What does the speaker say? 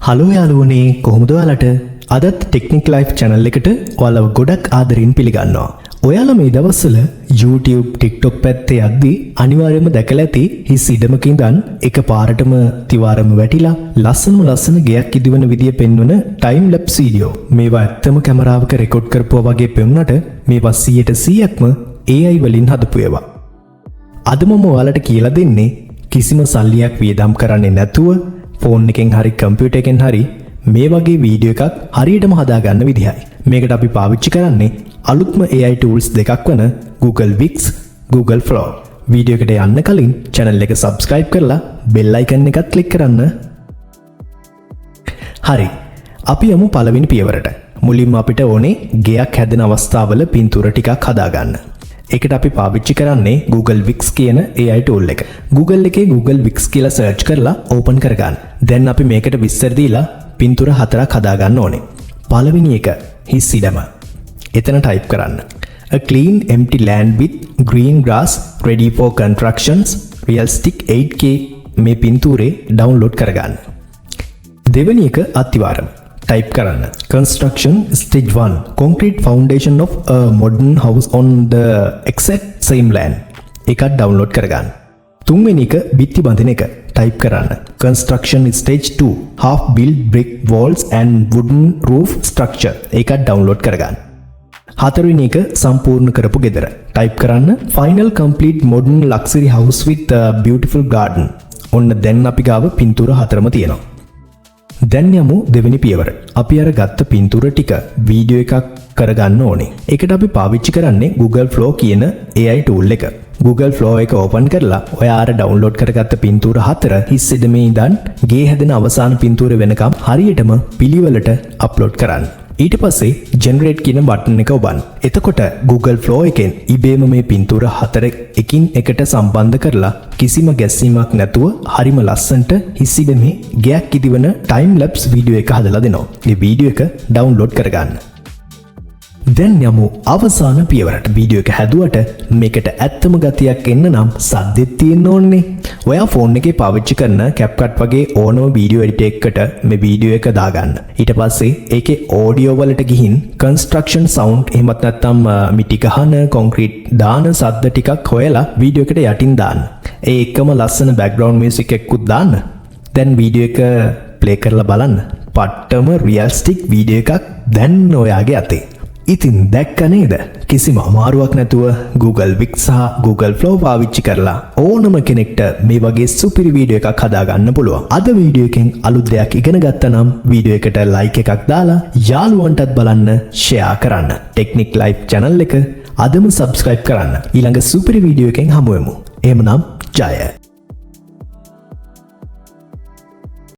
Hello යාළුවනේ කොහොමද ඔයාලට? අදත් ටෙක්නික් ලයිෆ් channel එකට ඔයාලව ගොඩක් ආදරෙන් පිළිගන්නවා. ඔයාලා මේ දවස්වල YouTube, TikTok පැත්තේ යද්දී අනිවාර්යයෙන්ම දැකලා ඇති හිස් ඉඩමක ඉඳන් එකපාරටම තිවාරම වැටිලා ලස්සන ගෙයක් ඉදිවන විදිය පෙන්වන ටයිම් ලැප්ස් වීඩියෝ. මේවා ඇත්තම කැමරාවක රෙකෝඩ් කරපුවා වගේ පෙනුනට මේවා 100%ක්ම AI වලින් හදපු ඒවා. අද මම ඔයාලට කියලා දෙන්නේ කිසිම සල්ලියක් වියදම් කරන්නේ නැතුව ෆෝන් එකෙන් හරි කම්පියුටර් එකෙන් හරි මේ වගේ වීඩියෝ එකක් හරියටම හදාගන්න විදිහයි. මේකට අපි පාවිච්චි කරන්නේ අලුත්ම AI tools දෙකක් වන Google Wix, Google Flow. Video එකට යන්න කලින් channel එක subscribe කරලා bell icon එකත් click කරන්න. හරි. අපි යමු පළවෙනි පියවරට. මුලින්ම අපිට ඕනේ ගෙයක් හැදෙන අවස්ථාවල පින්තූර ටිකක් හදාගන්න. ඒකට අපි පාවිච්චි කරන්නේ Google Wix කියන AI tool එක. Google එකේ Google Wix කියලා search කරලා open කරගන්න. දැන් අපි මේකට විස්තර දීලා පින්තූර හතරක් හදාගන්න ඕනේ. පළවෙනි එක හිස් ඉඩම. එතන type කරන්න. A clean empty land with green grass ready for constructions realistic 8K මේ පින්තූරේ download කරගන්න. දෙවෙනි එක අතිවාරම. type කරන්න. Construction stage 1 concrete foundation of a modern house on the exact same land. එකත් download කරගන්න. තුන්වෙනි එක බිත්ති බඳින එක. type කරන්න. Construction stage 2 half built brick walls and wooden roof structure. එකත් download කරගන්න. හතරවෙනි එක සම්පූර්ණ කරපු ගෙදර. type කරන්න. Final complete modern luxury house with a beautiful garden. ඔන්න දැන් අපි ගාව පින්තූර හතරම තියෙනවා. දැන් යමු දෙවෙනි පියවර. අපි අර ගත්ත පින්තූර ටික වීඩියෝ එකක් කරගන්න ඕනේ. ඒකට අපි පාවිච්චි කරන්නේ Google Flow කියන AI tool එක. Google Flow එක open කරලා ඔයා අර download කරගත්ත පින්තූර හතර හිස් ඉඩමේ ඉඳන් ගේ හැදෙන අවසාන පින්තූර වෙනකම් හරියටම පිළිවෙලට upload කරන්න. ඊට පස්සේ generate කියන බටන් එක ඔබන්න. එතකොට Google Flow එකෙන් ඉබේම මේ පින්තූර හතර එකින් එකට සම්බන්ධ කරලා කිසිම ගැස්සීමක් නැතුව හරිම ලස්සනට හිස් ඉඩමේ ගයක් ඉදිවන time lapse වීඩියෝ එක හදලා දෙනවා. මේ වීඩියෝ එක download කරගන්න. දැන් යමු අවසාන පියවරට. වීඩියෝ එක හැදුවට මේකට ඇත්තම ගතියක් එන්න නම් සද්දෙත් තියෙන්න ඕනේ. ඔයා ෆෝන් එකේ පාවිච්චි කරන CapCut වගේ ඕනම වීඩියෝ එඩිටර් එකකට මේ වීඩියෝ එක දාගන්න. ඊට පස්සේ ඒකේ ඔඩියෝ වලට ගිහින් construction sound එහෙමත් නැත්නම් මිටි ගහන කොන්ක්‍රීට් දාන සද්ද ටිකක් හොයලා වීඩියෝ එකට යටින් දාන්න. ඒ එකම ලස්සන background music එකකුත් දාන්න. දැන් වීඩියෝ එක play කරලා බලන්න. පට්ටම realistic වීඩියෝ එකක් දැන් ඔයාගේ අතේ. ඉතින් දැක්ක නේද? කිසිම අමාරුවක් නැතුව Google Wix සහ Google Flow පාවිච්චි කරලා ඕනම කෙනෙක්ට මේ වගේ සුපිරි වීඩියෝ එකක් හදාගන්න පුළුවන්. අද වීඩියෝ එකෙන් අලුත් දෙයක් ඉගෙන ගත්තා නම් වීඩියෝ එකට like එකක් දාලා යාළුවන්ටත් බලන්න share කරන්න. Technic Life channel එක අදම subscribe කරන්න. ඊළඟ සුපිරි වීඩියෝ එකෙන් හමු වෙමු. එහෙමනම් ජය.